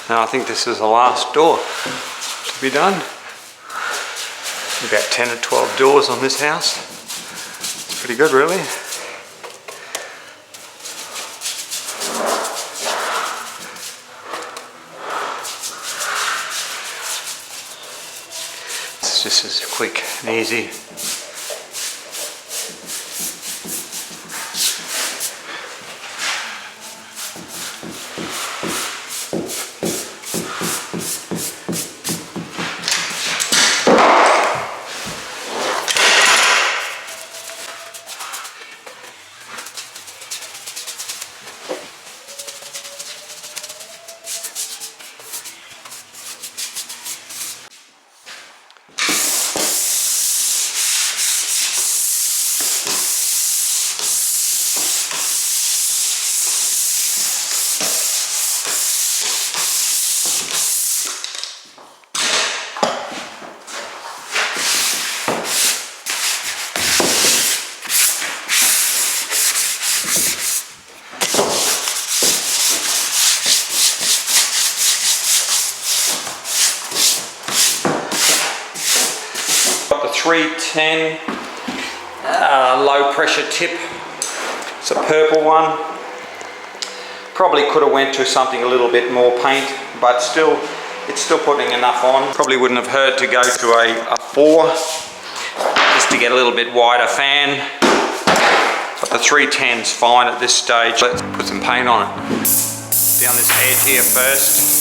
Now I think this is the last door to be done. About 10 or 12 doors on this house. It's pretty good, really. It's just as quick and easy. Got the 310 low pressure tip. It's a purple one. Probably could have went to something a little bit more paint, but still, it's still putting enough on. Probably wouldn't have hurt to go to a 4, just to get a little bit wider fan. But the 310's fine at this stage. Let's put some paint on it. Down this edge here first.